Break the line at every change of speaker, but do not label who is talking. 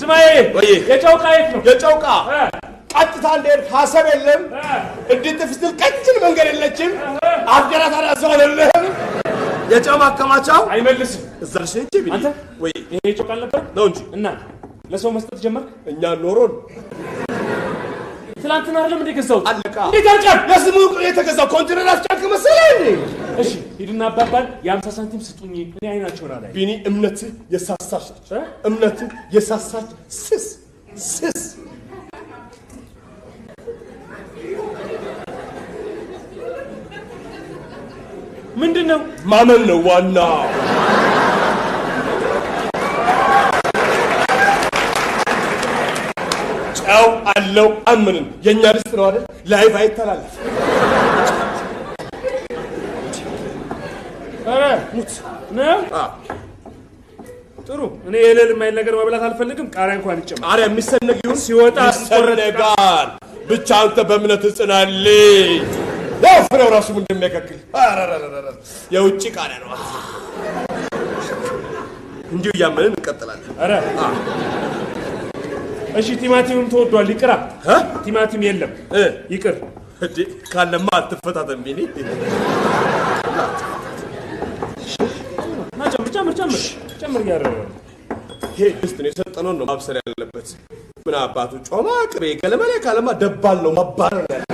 ስማዬ የጨውቃ የት ነው
የጨውቃ ቀጥታ እንደር ሐሳብ የለም እንድትፍስል ቀጭን መንገድ የለችም አፍጀራ ታራሰው አይደለም የጨው ማከማቻው
አይመልስም
እዛሽ እንጂ ቢኒ
አንተ
ወይ
ይሄ ጨውቃ ነበር
ነው እንጂ
እና ለሰው መስጠት ጀመር
እኛ ኖሮን
ትላንትና አይደለም እንዴ ገዛው
አለቃ
እንዴት አልጫል
ለስሙ የተገዛው ኮንቲነር አስጫልክ መሰለህ እንዴ
እሺ ሂድና አባባል የ50 ሳንቲም ስጡኝ እኔ አይናቸውን አላይ
ቢኒ እምነት የሳሳች እምነት የሳሳች ስስ
ምንድነው
ማመን ነው ዋና ጨው አለው አምንን የኛ ልስት ነው አይደል ላይፍ አይተላለፍ
አረ ሙት ነው ጥሩ እኔ የሌለ ማይል ነገር መብላት አልፈልግም ቃሪያ እንኳን ይጨምር
ቃሪያ የሚሰነግ ይሁን
ሲወጣ
ይሰነጋል ብቻ አንተ በእምነት ጽናልኝ ያው ፍሬው ራሱ ምን እንደሚያከክል የውጭ ቃሪያ ነው እንዲሁ ያመንን እንቀጥላለን
አረ እሺ ቲማቲምም ተወዷል ይቅራ ቲማቲም የለም ይቅር
እንዴ ካለማ አትፈታተን ቢኒ
ጨምር ያረረ
ይሄ ድስት ነው የሰጠነው ነው ማብሰል ያለበት ምን አባቱ ጮማ ቅቤ ገለመሌ ካለማ ደባል ነው ማባረር ያለ